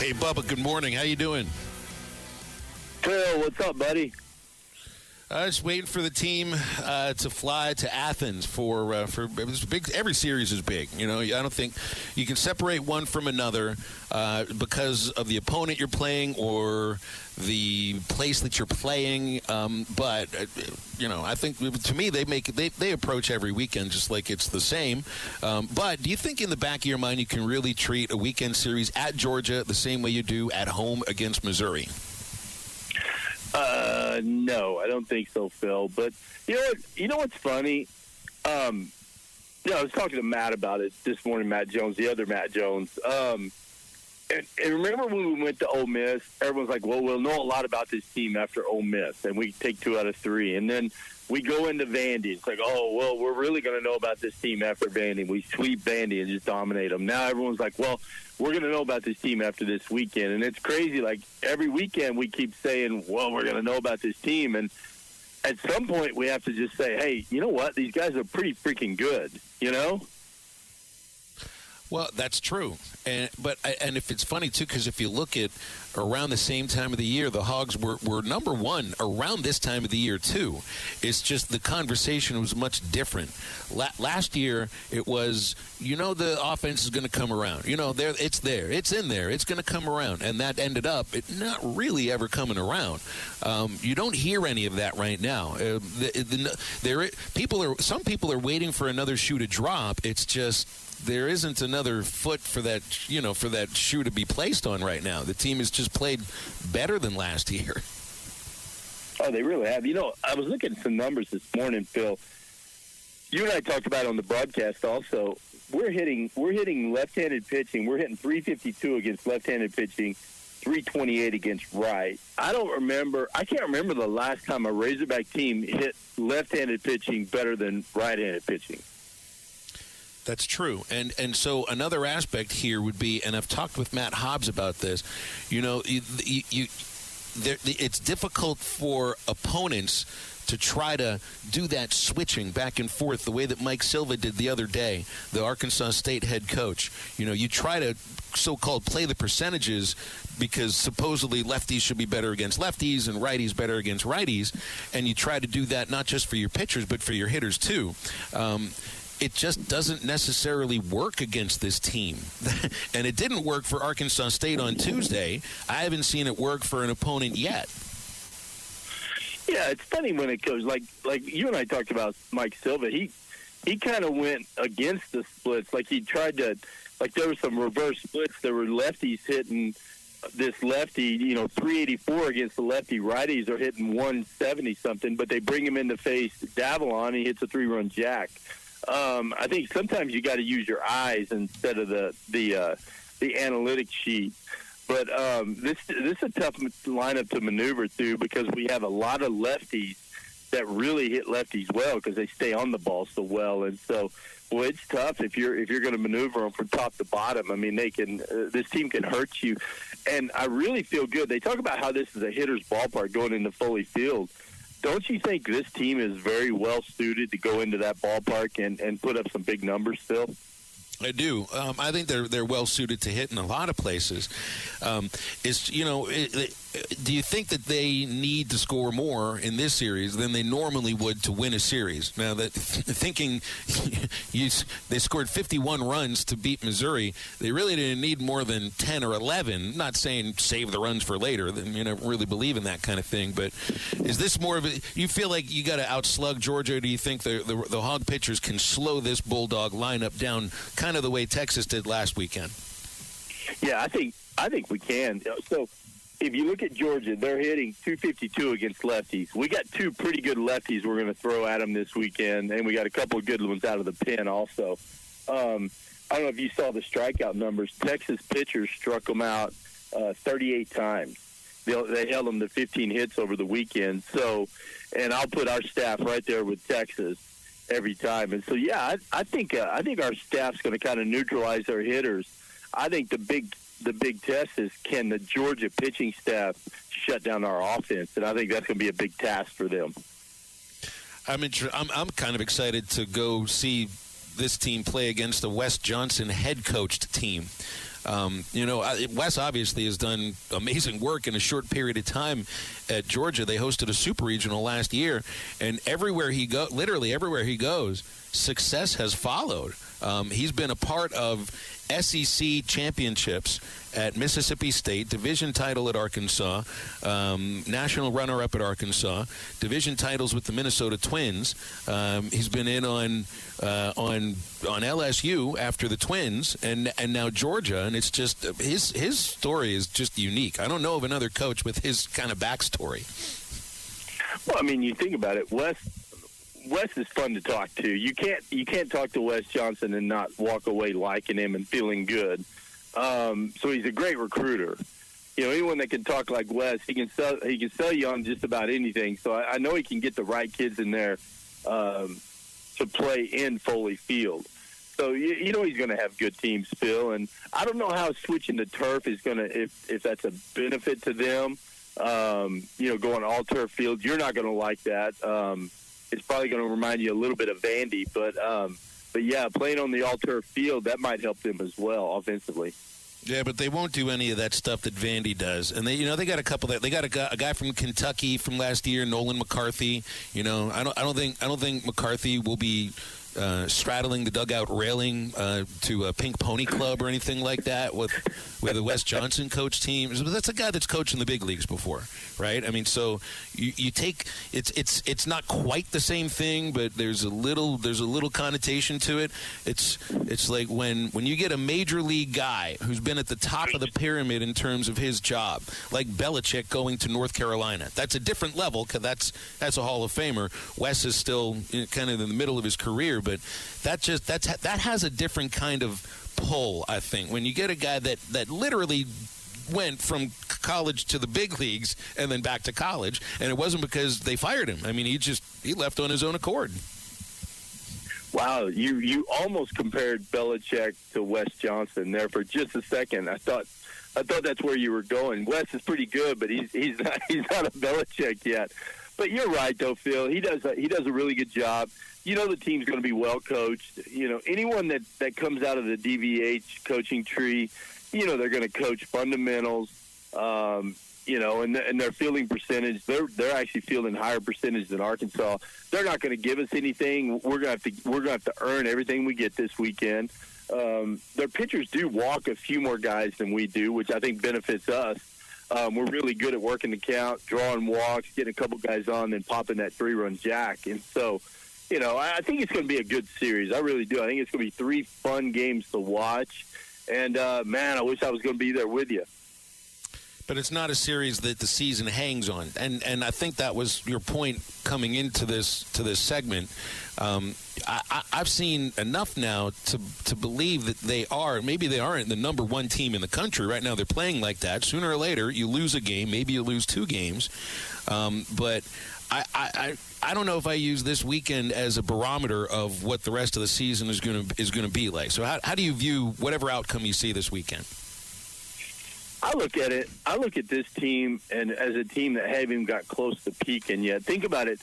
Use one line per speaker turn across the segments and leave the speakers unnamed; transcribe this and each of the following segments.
Hey, Bubba, good morning. How you doing?
Phil, what's up, buddy?
Just waiting for the team to fly to Athens for it was big. Every series is big. You know, I don't think you can separate one from another because of the opponent you're playing or the place that you're playing. But you know, I think to me they approach every weekend just like it's the same. But do you think in the back of your mind you can really treat a weekend series at Georgia the same way you do at home against Missouri?
No, I don't think so, Phil. But you know what? You know what's funny? I was talking to Matt about it this morning. Matt Jones, the other Matt Jones. And remember when we went to Ole Miss? Everyone's like, "Well, we'll know a lot about this team after Ole Miss, and we take 2 out of 3." And then we go into Vandy. It's like, "Oh, well, we're really going to know about this team after Vandy." We sweep Vandy and just dominate them. Now everyone's like, "Well, we're going to know about this team after this weekend." And it's crazy. Like, every weekend we keep saying, well, we're going to know about this team. And at some point we have to just say, hey, you know what? These guys are pretty freaking good, you know?
Well, that's true. And if it's funny, too, because if you look at around the same time of the year, the Hogs were number one around this time of the year, too. It's just the conversation was much different. Last year, it was, the offense is going to come around. It's there. It's in there. It's going to come around. And that ended up not really ever coming around. You don't hear any of that right now. Some people are waiting for another shoe to drop. It's just there isn't another foot for that shoe to be placed on right now. The team has just played better than last year.
Oh, they really have. I was looking at some numbers this morning, Phil. You and I talked about it on the broadcast also. We're hitting left-handed pitching. We're hitting 352 against left-handed pitching, 328 against right. I can't remember the last time a Razorback team hit left-handed pitching better than right-handed pitching.
That's true. And so another aspect here would be, and I've talked with Matt Hobbs about this, it's difficult for opponents to try to do that switching back and forth the way that Mike Silva did the other day, the Arkansas State head coach. You try to so-called play the percentages because supposedly lefties should be better against lefties and righties better against righties, and you try to do that not just for your pitchers but for your hitters too. It just doesn't necessarily work against this team. And it didn't work for Arkansas State on Tuesday. I haven't seen it work for an opponent yet.
Yeah, it's funny when it goes like you and I talked about Mike Silva. He kind of went against the splits. Like he tried to, like there were some reverse splits. There were lefties hitting this lefty, 384 against the lefty. Righties are hitting 170 something, but they bring him in to face Davalon. He hits a 3-run jack. I think sometimes you got to use your eyes instead of the analytic sheet. But this is a tough lineup to maneuver through because we have a lot of lefties that really hit lefties well because they stay on the ball so well. And so, well, it's tough if you're going to maneuver them from top to bottom. I mean, this team can hurt you. And I really feel good. They talk about how this is a hitter's ballpark going into Foley Field. Don't you think this team is very well suited to go into that ballpark and put up some big numbers still?
I do. I think they're well suited to hit in a lot of places. Do you think that they need to score more in this series than they normally would to win a series? Now, thinking they scored 51 runs to beat Missouri, they really didn't need more than 10 or 11. Not saying save the runs for later. Really believe in that kind of thing. But is this more of a? You feel like you got to outslug Georgia? Or do you think the Hog pitchers can slow this Bulldog lineup down, kind of the way Texas did last weekend?
Yeah, I think we can. So if you look at Georgia, they're hitting 252 against lefties. We got 2 pretty good lefties we're going to throw at them this weekend, and we got a couple of good ones out of the pen also. I don't know if you saw the strikeout numbers. Texas pitchers struck them out 38 times. They held them to 15 hits over the weekend. So, and I'll put our staff right there with Texas every time. And so, yeah, I think our staff's going to kind of neutralize our hitters. I think the big test is, can the Georgia pitching staff shut down our offense? And I think that's going to be a big task for them.
I'm kind of excited to go see this team play against the Wes Johnson head-coached team. Wes obviously has done amazing work in a short period of time at Georgia. They hosted a super regional last year, and literally everywhere he goes, success has followed. He's been a part of SEC championships at Mississippi State, division title at Arkansas, national runner-up at Arkansas, division titles with the Minnesota Twins. He's been in on LSU after the Twins, and now Georgia, and it's just his story is just unique. I don't know of another coach with his kind of backstory.
Well, I mean, you think about it, Wes is fun to talk to. You can't talk to Wes Johnson and not walk away liking him and feeling good. So he's a great recruiter. Anyone that can talk like Wes, he can sell you on just about anything. So I know he can get the right kids in there to play in Foley Field. So he's going to have good teams, Phil. And I don't know how switching to turf is going to, if that's a benefit to them. Going all turf field, you're not going to like that. It's probably going to remind you a little bit of Vandy, but yeah, playing on the all-turf field, that might help them as well offensively.
Yeah, but they won't do any of that stuff that Vandy does. And they got a couple that they got a guy from Kentucky from last year, Nolan McCarthy. I don't think McCarthy will be straddling the dugout railing to a Pink Pony Club or anything like that with the Wes Johnson coach team. That's a guy that's coached in the big leagues before, right? I mean, so you take it's not quite the same thing, but there's a little connotation to it. It's like when you get a major league guy who's been at the top of the pyramid in terms of his job, like Belichick going to North Carolina. That's a different level because that's a Hall of Famer. Wes is still kind of in the middle of his career. But that has a different kind of pull, I think. When you get a guy that literally went from college to the big leagues and then back to college, and it wasn't because they fired him. I mean, he left on his own accord.
Wow, you almost compared Belichick to Wes Johnson there for just a second. I thought that's where you were going. Wes is pretty good, but he's not a Belichick yet. But you're right, though, Phil. He does a really good job. The team's going to be well coached. Anyone that comes out of the DVH coaching tree, they're going to coach fundamentals. And their fielding percentage, they're actually fielding higher percentage than Arkansas. They're not going to give us anything. We're going to have to earn everything we get this weekend. Their pitchers do walk a few more guys than we do, which I think benefits us. We're really good at working the count, drawing walks, getting a couple guys on, then popping that 3-run jack. And so, I think it's going to be a good series. I really do. I think it's going to be 3 fun games to watch. And, man, I wish I was going to be there with you.
But it's not a series that the season hangs on. And I think that was your point coming into this segment. I've seen enough now to believe that maybe they aren't the number one team in the country. Right now they're playing like that. Sooner or later, you lose a game. Maybe you lose 2 games. But I don't know if I use this weekend as a barometer of what the rest of the season is going to be like. So how do you view whatever outcome you see this weekend?
I look at this team and as a team that haven't even got close to peaking yet. Think about it.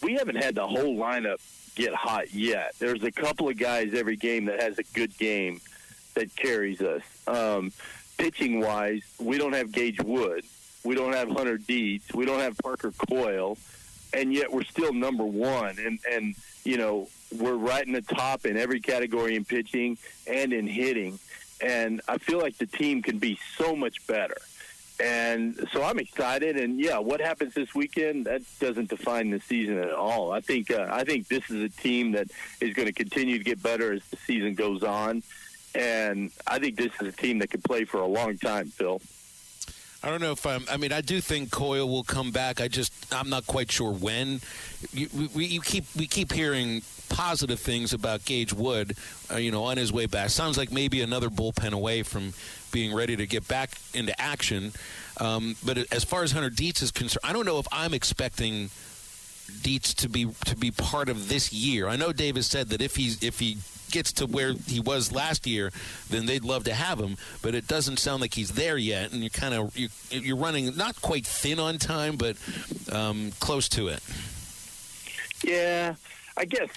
We haven't had the whole lineup get hot yet. There's a couple of guys every game that has a good game that carries us. Pitching-wise, we don't have Gage Wood. We don't have Hunter Dietz. We don't have Parker Coyle. And yet we're still number one. And we're right in the top in every category in pitching and in hitting. And I feel like the team can be so much better. And so I'm excited. And, yeah, what happens this weekend, that doesn't define the season at all. I think this is a team that is going to continue to get better as the season goes on. And I think this is a team that could play for a long time, Phil.
I don't know if I do think Coyle will come back. I'm not quite sure when. We keep hearing positive things about Gage Wood, on his way back. Sounds like maybe another bullpen away from being ready to get back into action. But as far as Hunter Dietz is concerned, I don't know if I'm expecting Dietz to be part of this year. I know Dave has said that if he gets to where he was last year, then they'd love to have him. But it doesn't sound like he's there yet, and you're running not quite thin on time, but close to it.
Yeah, I guess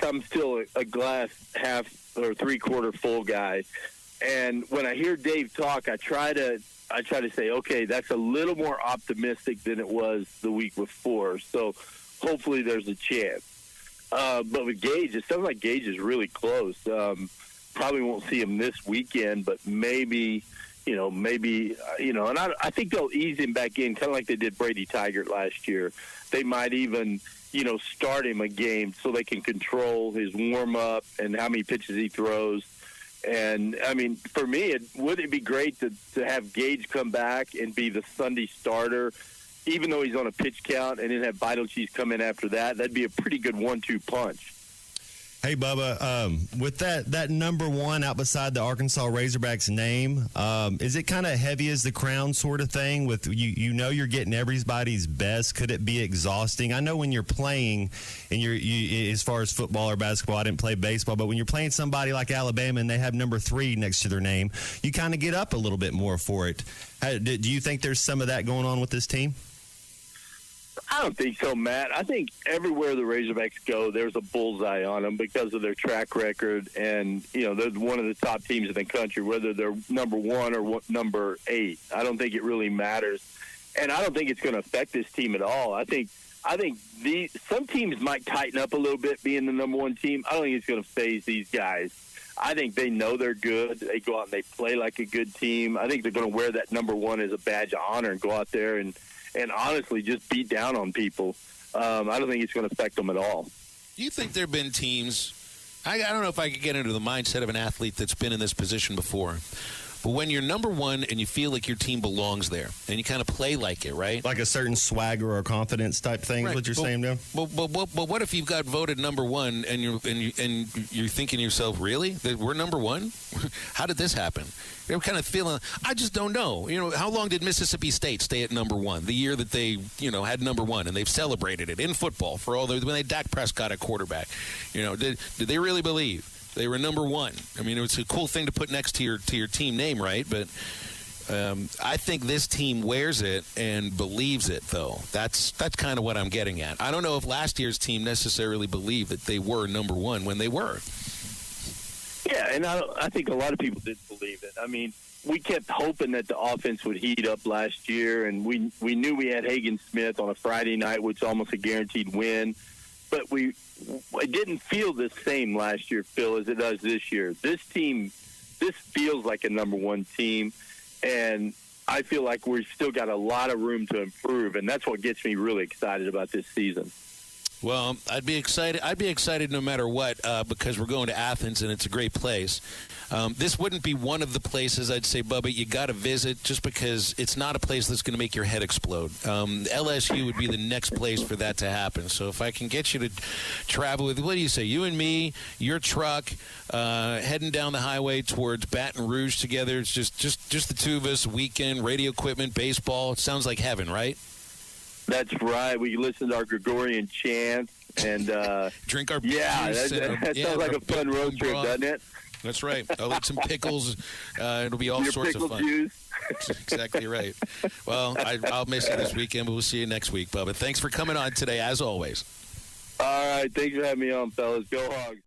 I'm still a glass half or 3/4 full guy, And when I hear Dave talk, I try to say, okay, that's a little more optimistic than it was the week before. So hopefully there's a chance. But with Gage, it sounds like Gage is really close. Probably won't see him this weekend, but maybe, and I think they'll ease him back in, kind of like they did Brady Tigert last year. They might even, start him a game so they can control his warm-up and how many pitches he throws. And, I mean, for me, wouldn't it be great to have Gage come back and be the Sunday starter, even though he's on a pitch count, and then have Vital Cheese come in after that? That'd be a pretty good 1-2 punch.
Hey, Bubba, with that number one out beside the Arkansas Razorbacks name, is it kind of heavy as the crown sort of thing? With you're getting everybody's best. Could it be exhausting? I know when you're playing, and you as far as football or basketball, I didn't play baseball, but when you're playing somebody like Alabama and they have number 3 next to their name, you kind of get up a little bit more for it. Do you think there's some of that going on with this team?
I don't think so, Matt. I think everywhere the Razorbacks go, there's a bullseye on them because of their track record, and they're one of the top teams in the country, whether they're number 1 or number 8. I don't think it really matters, and I don't think it's going to affect this team at all. I think some teams might tighten up a little bit, being the number 1 team. I don't think it's going to faze these guys. I think they know they're good. They go out and they play like a good team. I think they're going to wear that number 1 as a badge of honor and go out there and honestly just beat down on people. I don't think it's going to affect them at all.
Do you think there have been teams – I don't know if I could get into the mindset of an athlete that's been in this position before, but when you're number 1 and you feel like your team belongs there and you kind of play like it, right?
Like a certain swagger or confidence type thing,
right.
What you're saying now?
But what if you've got voted number 1 and you're thinking to yourself, really? That we're number 1? How did this happen? You're kind of feeling, I just don't know. How long did Mississippi State stay at number 1? The year that they, had number 1, and they've celebrated it in football for all when they Dak Prescott at quarterback. Did they really believe they were number 1? I mean, it's a cool thing to put next to your team name, right? But I think this team wears it and believes it, though. That's kind of what I'm getting at. I don't know if last year's team necessarily believed that they were number 1 when they were.
Yeah, and I think a lot of people didn't believe it. I mean, we kept hoping that the offense would heat up last year, and we knew we had Hagen Smith on a Friday night, which is almost a guaranteed win. But it didn't feel the same last year, Phil, as it does this year. This feels like a number 1 team, and I feel like we've still got a lot of room to improve, and that's what gets me really excited about this season.
Well, I'd be excited no matter what because we're going to Athens, and it's a great place. This wouldn't be one of the places I'd say, Bubba, you got to visit just because it's not a place that's going to make your head explode. LSU would be the next place for that to happen. So if I can get you to travel with, what do you say, you and me, your truck, heading down the highway towards Baton Rouge together. It's just the two of us, weekend, radio equipment, baseball. It sounds like heaven, right?
That's right. We can listen to our Gregorian chants and
drink our
beers. That sounds like a fun road trip, doesn't it?
That's right. I'll eat some pickles. It'll be all
Your
sorts
pickle
of fun.
Juice.
Exactly right. Well, I'll miss you this weekend, but we'll see you next week, Bubba. Thanks for coming on today, as always.
All right. Thanks for having me on, fellas. Go Hogs.